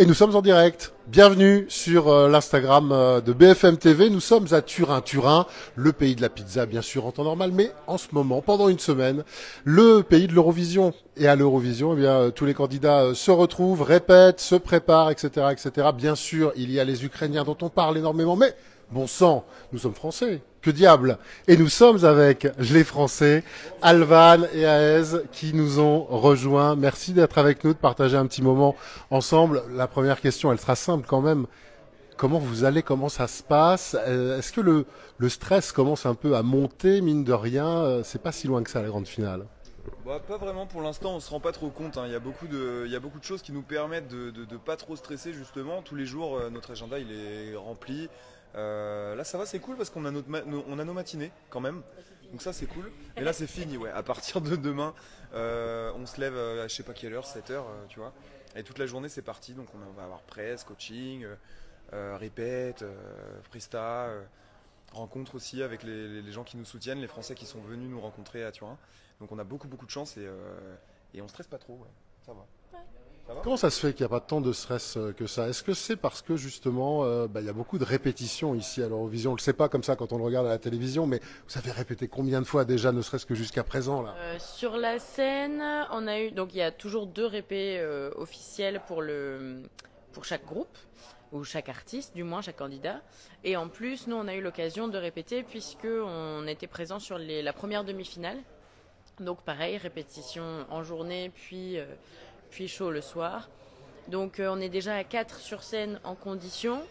Et nous sommes en direct. Bienvenue sur l'Instagram de BFM TV. Nous sommes à Turin. Turin, le pays de la pizza, bien sûr, en temps normal, mais en ce moment, pendant une semaine, le pays de l'Eurovision. Et à l'Eurovision, eh bien, tous les candidats se retrouvent, répètent, se préparent, etc., etc. Bien sûr, il y a les Ukrainiens dont on parle énormément, mais bon sang, nous sommes français. Que diable! Et nous sommes avec les Français, Alvan et Aez, qui nous ont rejoints. Merci d'être avec nous, de partager un petit moment ensemble. La première question, elle sera simple quand même. Comment vous allez? Comment ça se passe? Est-ce que le stress commence un peu à monter, mine de rien? C'est pas si loin que ça, la grande finale. Bah, pas vraiment pour l'instant, on se rend pas trop compte, hein. Il y a beaucoup de choses qui nous permettent de pas trop stresser justement. Tous les jours, notre agenda il est rempli. Là ça va, c'est cool parce qu'on a, on a nos matinées quand même. Donc ça c'est cool. Et là c'est fini, ouais. À partir de demain, on se lève à je sais pas quelle heure, 7 heures, tu vois. Et toute la journée c'est parti. Donc on va avoir presse, coaching, répète, presta, rencontre aussi avec les gens qui nous soutiennent, les Français qui sont venus nous rencontrer à Turin. Donc on a beaucoup de chance et on stresse pas trop, ouais. Ça va. Ça va. Comment ça se fait qu'il n'y a pas tant de stress que ça? Est-ce que c'est parce que justement, il y a beaucoup de répétitions ici à l'Eurovision? On ne le sait pas comme ça quand on le regarde à la télévision, mais vous avez répété combien de fois déjà, ne serait-ce que jusqu'à présent là? Sur la scène, on a eu donc il y a toujours 2 répés officiels pour chaque groupe ou chaque artiste, du moins chaque candidat. Et en plus, nous on a eu l'occasion de répéter puisque on était présent sur la première demi-finale. Donc pareil, répétition en journée, puis show le soir. Donc on est déjà à 4 sur scène en condition.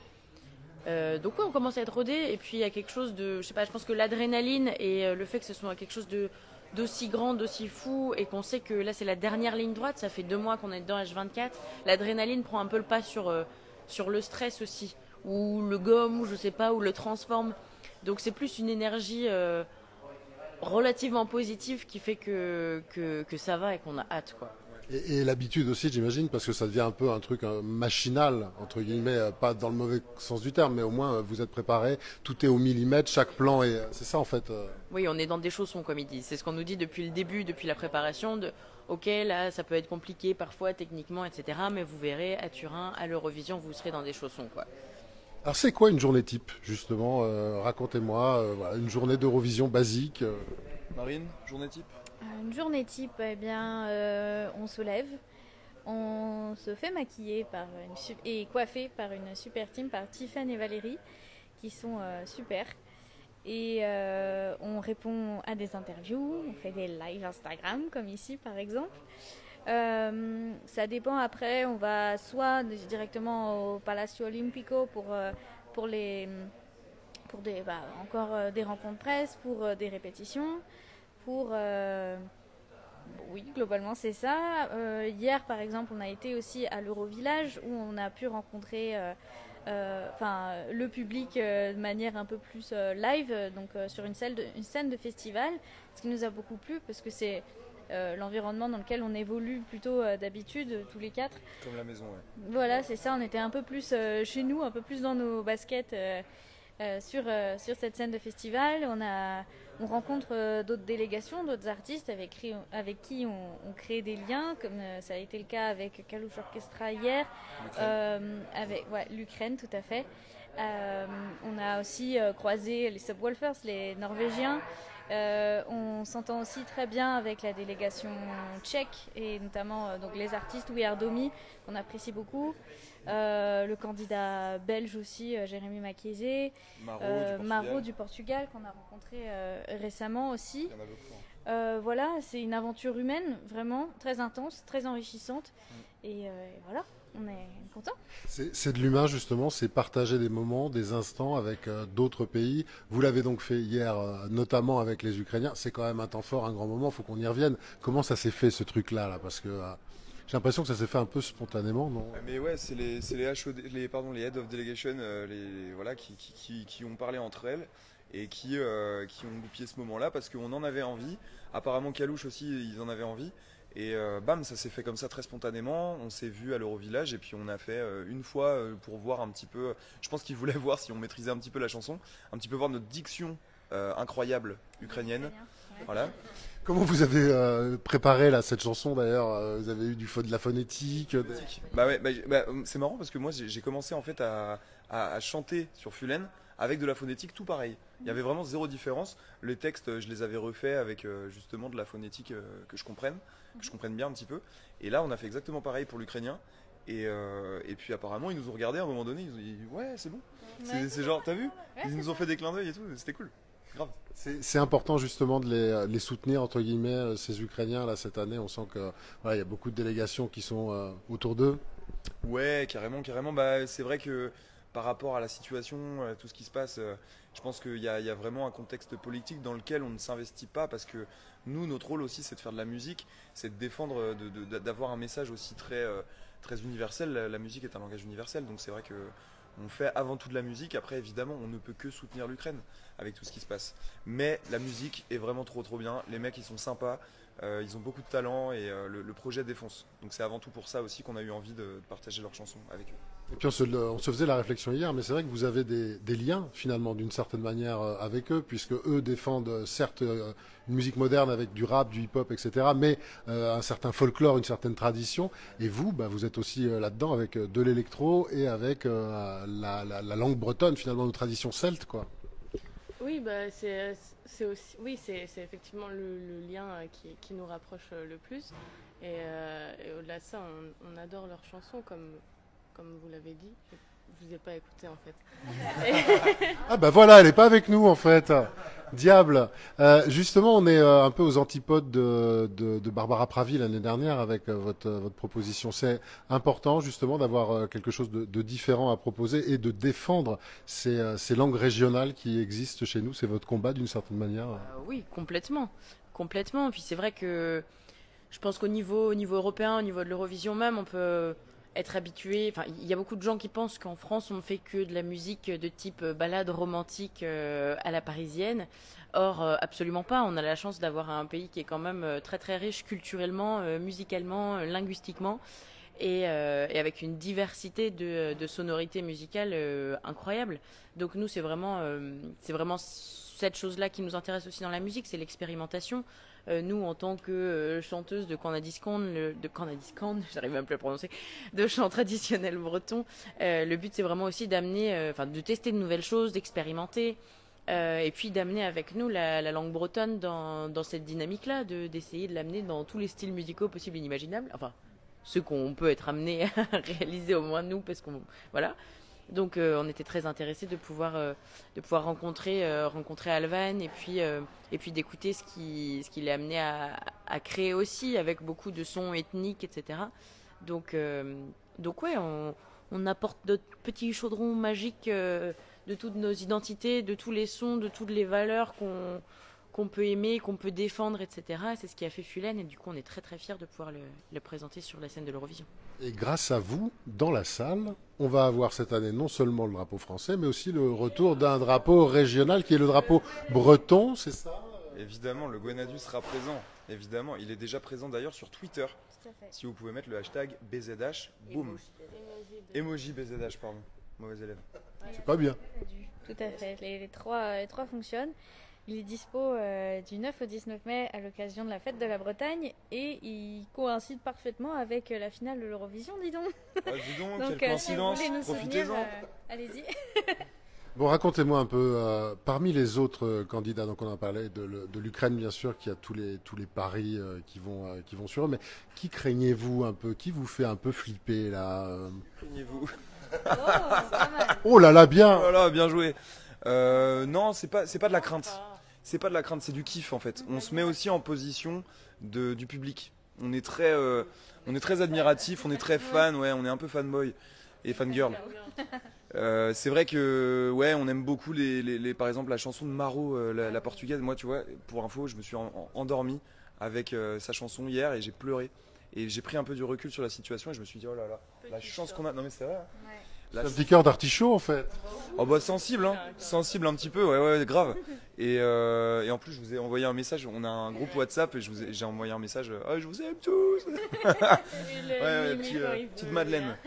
Donc ouais, on commence à être rodé. Et puis il y a quelque chose de, je sais pas, je pense que l'adrénaline et le fait que ce soit quelque chose d'aussi grand, d'aussi fou, et qu'on sait que là c'est la dernière ligne droite, ça fait 2 mois qu'on est dedans H24, l'adrénaline prend un peu le pas sur le stress aussi, ou le gomme, ou je sais pas, ou le transforme. Donc c'est plus une énergie relativement positive qui fait que ça va et qu'on a hâte, quoi. Et l'habitude aussi, j'imagine, parce que ça devient un peu un truc machinal, entre guillemets, pas dans le mauvais sens du terme, mais au moins vous êtes préparé, tout est au millimètre, chaque plan est... C'est ça en fait. Oui, on est dans des chaussons, comme ils disent. C'est ce qu'on nous dit depuis le début, depuis la préparation, ok, là, ça peut être compliqué parfois, techniquement, etc., mais vous verrez, à Turin, à l'Eurovision, vous serez dans des chaussons, quoi. Alors c'est quoi une journée type, justement? Racontez-moi, voilà, une journée d'Eurovision basique. Marine, journée type? Une journée type, eh bien, on se lève, on se fait maquiller et coiffer par une super team, par Tiffany et Valérie, qui sont super. Et on répond à des interviews, on fait des lives Instagram, comme ici par exemple. Ça dépend après, on va soit directement au Palacio Olimpico pour encore des rencontres presse, pour des répétitions. Oui, globalement c'est ça. Hier par exemple on a été aussi à l'Eurovillage où on a pu rencontrer le public de manière un peu plus live, donc sur une scène de festival, ce qui nous a beaucoup plu parce que c'est l'environnement dans lequel on évolue plutôt d'habitude tous les 4. Comme la maison, ouais. Voilà, c'est ça, on était un peu plus chez nous, un peu plus dans nos baskets sur cette scène de festival. On rencontre d'autres délégations, d'autres artistes avec qui on crée des liens, comme ça a été le cas avec Kalush Orchestra hier, avec l'Ukraine, tout à fait. On a aussi croisé les Subwoolfers, les Norvégiens. On s'entend aussi très bien avec la délégation tchèque et notamment donc les artistes We Are Domi qu'on apprécie beaucoup. Le candidat belge aussi, Jérémy Makiézé, Maro du Portugal qu'on a rencontré récemment aussi. Il y en a beaucoup, hein. Voilà, c'est une aventure humaine vraiment très intense, très enrichissante et voilà, on est content. C'est de l'humain justement, c'est partager des moments, des instants avec d'autres pays. Vous l'avez donc fait hier, notamment avec les Ukrainiens. C'est quand même un temps fort, un grand moment, il faut qu'on y revienne. Comment ça s'est fait ce truc-là là? Parce que j'ai l'impression que ça s'est fait un peu spontanément, non? Mais ouais, c'est les HOD, les Head of Delegation voilà, qui ont parlé entre elles et qui ont goupillé ce moment-là parce qu'on en avait envie. Apparemment Kalouche aussi, ils en avaient envie. Et bam, ça s'est fait comme ça très spontanément. On s'est vu à l'Eurovillage et puis on a fait une fois pour voir un petit peu. Je pense qu'ils voulaient voir si on maîtrisait un petit peu la chanson, un petit peu voir notre diction incroyable ukrainienne. Voilà. Comment vous avez préparé là cette chanson d'ailleurs? Vous avez eu de la phonétique Bah ouais, c'est marrant parce que moi j'ai commencé en fait à chanter sur Fulen avec de la phonétique tout pareil. Il y avait vraiment zéro différence. Les textes, je les avais refaits avec justement de la phonétique que je comprenne bien un petit peu. Et là, on a fait exactement pareil pour l'ukrainien. Et puis apparemment, ils nous ont regardé à un moment donné. Ils ont dit ouais, c'est bon. C'est genre, t'as vu? Ils nous ont fait des clins d'œil et tout. C'était cool. Grave. C'est important justement de les soutenir entre guillemets ces Ukrainiens là cette année. On sent que voilà, il y a beaucoup de délégations qui sont autour d'eux. Ouais, carrément. Bah, c'est vrai que par rapport à la situation, tout ce qui se passe, je pense qu'il y a vraiment un contexte politique dans lequel on ne s'investit pas parce que nous, notre rôle aussi, c'est de faire de la musique, c'est de défendre, d'avoir un message aussi très universel. La musique est un langage universel, donc c'est vrai que on fait avant tout de la musique. Après, évidemment, on ne peut que soutenir l'Ukraine avec tout ce qui se passe. Mais la musique est vraiment trop bien. Les mecs, ils sont sympas, ils ont beaucoup de talent et le projet défonce. Donc c'est avant tout pour ça aussi qu'on a eu envie de partager leurs chansons avec eux. Et puis on se faisait la réflexion hier, mais c'est vrai que vous avez des liens finalement d'une certaine manière avec eux, puisque eux défendent certes une musique moderne avec du rap, du hip-hop, etc., mais un certain folklore, une certaine tradition. Et vous, bah, vous êtes aussi là-dedans avec de l'électro et avec la langue bretonne, finalement, nos traditions celtes, quoi. Oui, bah, c'est aussi, oui, c'est effectivement le lien qui nous rapproche le plus. Et au-delà de ça, on adore leurs chansons comme vous l'avez dit. Je vous ai pas écouté en fait. Ah bah voilà, elle est pas avec nous en fait. Diable. Justement, on est un peu aux antipodes de Barbara Pravi l'année dernière avec votre proposition. C'est important justement d'avoir quelque chose de différent à proposer et de défendre ces langues régionales qui existent chez nous. C'est votre combat d'une certaine manière. Oui, complètement. Complètement. Puis c'est vrai que je pense qu'au niveau européen, au niveau de l'Eurovision même, on peut être habitué. Enfin, il y a beaucoup de gens qui pensent qu'en France, on ne fait que de la musique de type balade romantique à la parisienne. Or, absolument pas. On a la chance d'avoir un pays qui est quand même très riche culturellement, musicalement, linguistiquement, et avec une diversité de sonorités musicales incroyable. Donc nous, c'est vraiment cette chose-là qui nous intéresse aussi dans la musique, c'est l'expérimentation. Nous, en tant que chanteuse de Canadiscan, j'arrive même plus à le prononcer, de chant traditionnel breton, le but c'est vraiment aussi d'amener, de tester de nouvelles choses, d'expérimenter, et puis d'amener avec nous la langue bretonne dans cette dynamique-là, d'essayer de l'amener dans tous les styles musicaux possibles et inimaginables, enfin ceux qu'on peut être amené à réaliser au moins nous, parce qu'on voilà. Donc on était très intéressés de pouvoir rencontrer Alvan et puis d'écouter ce qu'il est amené à créer aussi avec beaucoup de sons ethniques, etc. Donc ouais, on apporte notre petit chaudron magique de toutes nos identités, de tous les sons, de toutes les valeurs qu'on peut aimer, qu'on peut défendre, etc. C'est ce qui a fait Fulen et du coup on est très fiers de pouvoir le présenter sur la scène de l'Eurovision. Et grâce à vous, dans la salle, on va avoir cette année non seulement le drapeau français, mais aussi le retour d'un drapeau régional qui est le drapeau breton, c'est ça? Évidemment, le Gwenadu sera présent. Évidemment, il est déjà présent d'ailleurs sur Twitter. Tout à fait. Si vous pouvez mettre le hashtag BZH, boum. Emoji BZH, pardon. Mauvais élève. C'est pas bien. Tout à fait. Les trois fonctionnent. Il est dispo du 9 au 19 mai à l'occasion de la fête de la Bretagne et il coïncide parfaitement avec la finale de l'Eurovision, dis donc. Ah, dis donc, Donc, quelle si vous coïncidence. voulez nous soutenir, Profitez-en. allez-y. Bon, racontez-moi un peu, parmi les autres candidats, donc on en parlait de l'Ukraine bien sûr, qui a tous les paris qui vont sur eux, mais qui craignez-vous un peu, qui vous fait un peu flipper là Craignez-vous. Oh, pas mal. Oh là là, bien. Voilà, bien joué. Non, c'est pas de la crainte. C'est pas de la crainte, c'est du kiff en fait. On se met aussi en position du public. On est très admiratif, on est très fan, ouais, on est un peu fanboy et fangirl. C'est vrai que ouais, on aime beaucoup par exemple la chanson de Maro, la portugaise. Moi, tu vois, pour info, je me suis endormi avec sa chanson hier et j'ai pleuré. Et j'ai pris un peu du recul sur la situation et je me suis dit oh là là, la chance qu'on a. Non mais c'est vrai. Hein. Ouais. C'est un petit cœur d'artichaut en fait. Oh bah sensible, hein. Sensible un petit peu, ouais, grave. Et en plus, je vous ai envoyé un message. On a un groupe WhatsApp et j'ai envoyé un message. Oh, je vous aime tous. Petite Madeleine.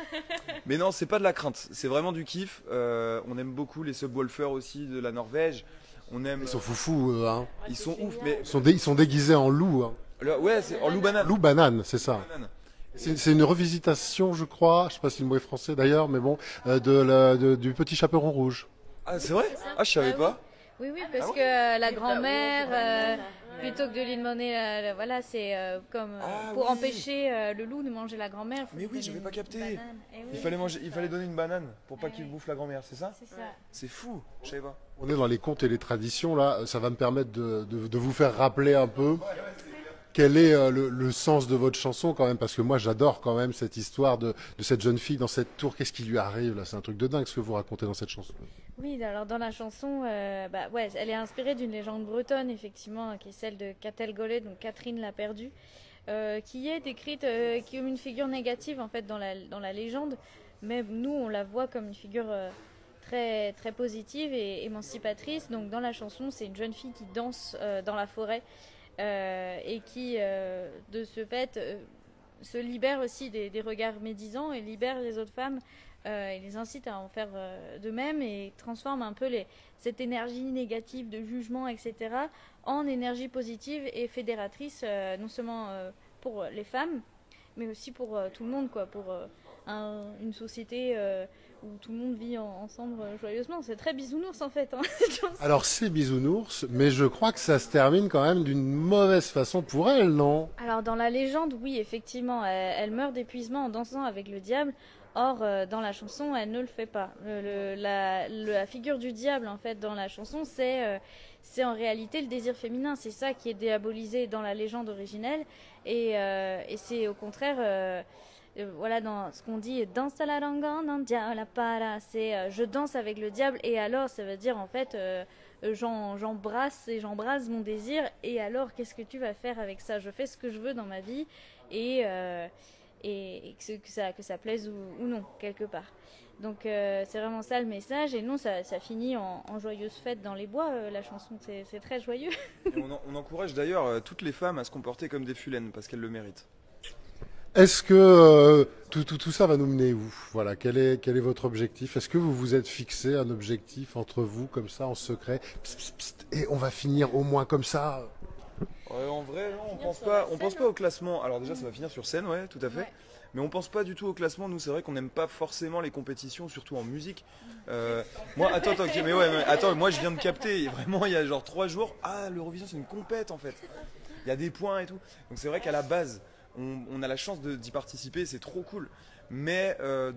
Mais non, c'est pas de la crainte. C'est vraiment du kiff. On aime beaucoup les Subwoolfers aussi de la Norvège. On aime. Ils sont foufous, eux, hein. Ils sont ouf, mais Ils sont déguisés en loup. Hein. ouais, c'est en loup banane. Loup banane, c'est ça. Banane. C'est une revisitation, je crois, je sais pas si le mot est français d'ailleurs, mais bon, du Petit Chaperon Rouge. Ah, c'est vrai? Ah, je savais pas. Oui, parce Ah ouais que la grand-mère, plutôt que de lui demander, voilà, c'est comme pour oui. empêcher le loup de manger la grand-mère. faut Mais lui oui, donner j'avais une pas capté. banane. Eh oui, Il fallait donner une banane pour pas qu'il bouffe la grand-mère, c'est ça? c'est ça. C'est fou, je savais pas. On est dans les contes et les traditions, là, ça va me permettre de vous faire rappeler un peu quel est le sens de votre chanson quand même, parce que moi j'adore quand même cette histoire de cette jeune fille dans cette tour, qu'est-ce qui lui arrive là, c'est un truc de dingue ce que vous racontez dans cette chanson. Oui, alors dans la chanson, ouais, elle est inspirée d'une légende bretonne, effectivement, qui est celle de Catel Golet, donc Catherine la perdue, qui est décrite comme une figure négative en fait dans la légende, mais nous on la voit comme une figure très, très positive et émancipatrice. Donc dans la chanson, c'est une jeune fille qui danse dans la forêt et qui, de ce fait, se libère aussi des regards médisants et libère les autres femmes et les incite à en faire de même et transforme un peu cette énergie négative de jugement, etc., en énergie positive et fédératrice, non seulement pour les femmes, mais aussi pour tout le monde, quoi, pour une société où tout le monde vit ensemble joyeusement. C'est très bisounours en fait. Hein, cette chanson. Alors c'est bisounours, mais je crois que ça se termine quand même d'une mauvaise façon pour elle, non? Alors dans la légende, oui, effectivement, elle meurt d'épuisement en dansant avec le diable. Or, dans la chanson, elle ne le fait pas. La figure du diable, en fait, dans la chanson, c'est en réalité le désir féminin. C'est ça qui est diabolisé dans la légende originelle. Et c'est au contraire, voilà, dans ce qu'on dit, danse à la rangan, non la para. C'est je danse avec le diable. Et alors, ça veut dire, en fait, j'embrasse et j'embrase mon désir. Et alors, qu'est-ce que tu vas faire avec ça? Je fais ce que je veux dans ma vie. Et que ça plaise ou non, quelque part. Donc c'est vraiment ça le message, et non, ça finit en joyeuse fête dans les bois, la chanson, c'est très joyeux. Et on encourage d'ailleurs toutes les femmes à se comporter comme des fulaines, parce qu'elles le méritent. Est-ce que tout ça va nous mener où? Voilà, quel est votre objectif? Est-ce que vous vous êtes fixé un objectif entre vous, comme ça, en secret, psst, psst, psst, et on va finir au moins comme ça? Ouais, en vrai, non, on pense pas au classement. Alors déjà, ça va finir sur scène, ouais, tout à fait. Ouais. Mais on pense pas du tout au classement. Nous, c'est vrai qu'on n'aime pas forcément les compétitions, surtout en musique. Moi, attends, ok, mais attends, moi je viens de capter. Vraiment, il y a genre 3 jours. Ah, l'Eurovision, c'est une compète en fait. Il y a des points et tout. Donc c'est vrai qu'à la base, on a la chance d'y participer, c'est trop cool. Mais un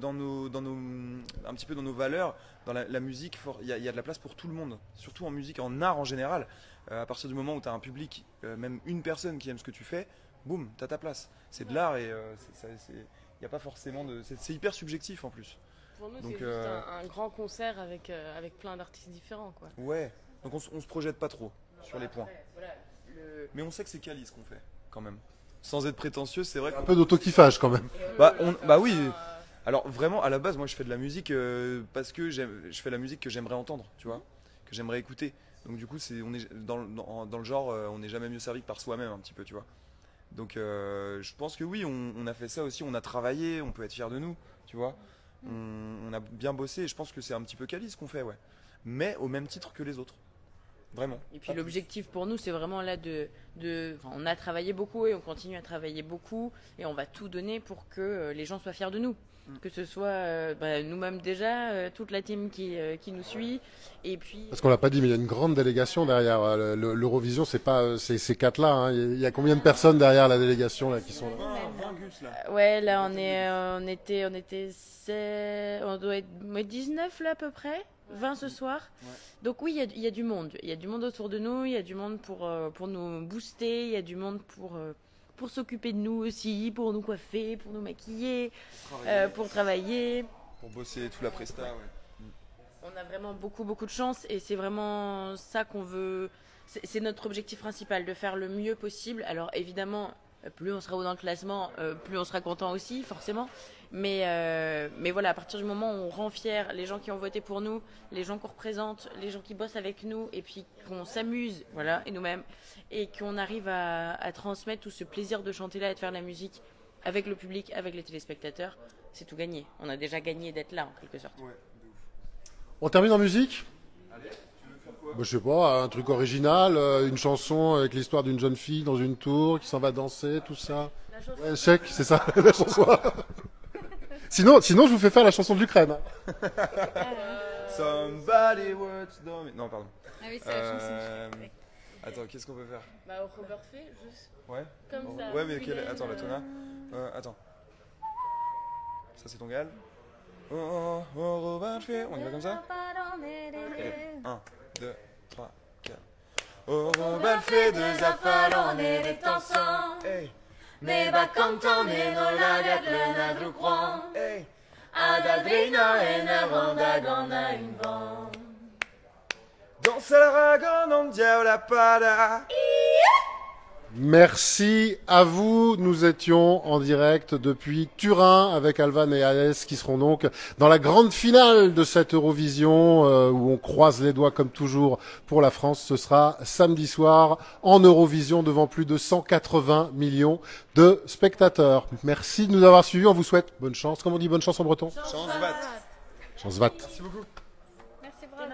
petit peu dans nos valeurs, dans la musique, il y a de la place pour tout le monde. Surtout en musique, en art en général. À partir du moment où tu as un public, même une personne qui aime ce que tu fais, boum, tu as ta place. C'est de l'art et il n'y a pas forcément de. C'est hyper subjectif en plus. Pour nous, Donc, c'est juste un grand concert avec plein d'artistes différents, quoi. Ouais, donc on se projette pas trop sur les points. Après, voilà, Mais on sait que c'est quali ce qu'on fait, quand même. Sans être prétentieux, c'est vrai Un qu'on. peu d'autokiffage quand même. Bah oui. Alors vraiment, à la base, moi je fais de la musique parce que je fais la musique que j'aimerais entendre, tu vois, que j'aimerais écouter. Donc du coup, on est dans le genre, on n'est jamais mieux servi que par soi-même un petit peu, tu vois. Donc je pense que oui, on a fait ça aussi, on a travaillé, on peut être fier de nous, tu vois. On a bien bossé et je pense que c'est un petit peu quali ce qu'on fait, ouais. Mais au même titre que les autres. Vraiment. Et puis l'objectif pour nous, c'est vraiment là on a travaillé beaucoup et on continue à travailler beaucoup et on va tout donner pour que les gens soient fiers de nous. Que ce soit nous-mêmes déjà, toute la team qui nous suit, et puis... Parce qu'on l'a pas dit, mais il y a une grande délégation derrière. L'Eurovision, c'est pas ces quatre-là. Hein. Il y a combien de personnes derrière la délégation là qui sont là? 20 gus là. Ouais, là on doit être 19 là à peu près. 20 ce soir. Ouais. Donc oui, il y a du monde. Il y a du monde autour de nous, il y a du monde pour nous booster, il y a du monde pour s'occuper de nous aussi, pour nous coiffer, pour nous maquiller, pour travailler. Pour bosser tout la presta, ouais. On a vraiment beaucoup de chance et c'est vraiment ça qu'on veut. C'est notre objectif principal, de faire le mieux possible. Alors évidemment, plus on sera haut dans le classement, plus on sera content aussi, forcément. Mais voilà, à partir du moment où on rend fiers les gens qui ont voté pour nous, les gens qu'on représente, les gens qui bossent avec nous, et puis qu'on s'amuse, voilà, et nous-mêmes, et qu'on arrive à transmettre tout ce plaisir de chanter là et de faire de la musique avec le public, avec les téléspectateurs, c'est tout gagné. On a déjà gagné d'être là, en quelque sorte. Ouais, de ouf. On termine en musique? Allez, tu veux faire quoi? Bah, je sais pas, un truc original, une chanson avec l'histoire d'une jeune fille dans une tour qui s'en va danser, tout ça. Ouais, chèque, c'est ça, la chanson. Sinon, je vous fais faire la chanson de l'Ukraine. Hein. Somebody works dans... Non, pardon. Ah oui, c'est la chanson. Attends, qu'est-ce qu'on peut faire? Bah, Robert fait juste Ouais. comme ça. Ouais, mais attends, la tona. Attends. Ça, c'est ton gal. Oh, Robert fait. On y va comme ça? 1, 2, 3, 4. Oh, Robert fait de Zafalone de Tansan. Hey. Me va cantone no lagat lena drukron. Hey. Adadrina ena ronda gonna invon. Danse la ragon en diavola pada. Merci à vous. Nous étions en direct depuis Turin avec Alvan et Alès qui seront donc dans la grande finale de cette Eurovision où on croise les doigts comme toujours pour la France. Ce sera samedi soir en Eurovision devant plus de 180 millions de spectateurs. Merci de nous avoir suivis. On vous souhaite bonne chance. Comment on dit bonne chance en breton? Chance vat. Chance vat. Merci beaucoup. Merci, bravo.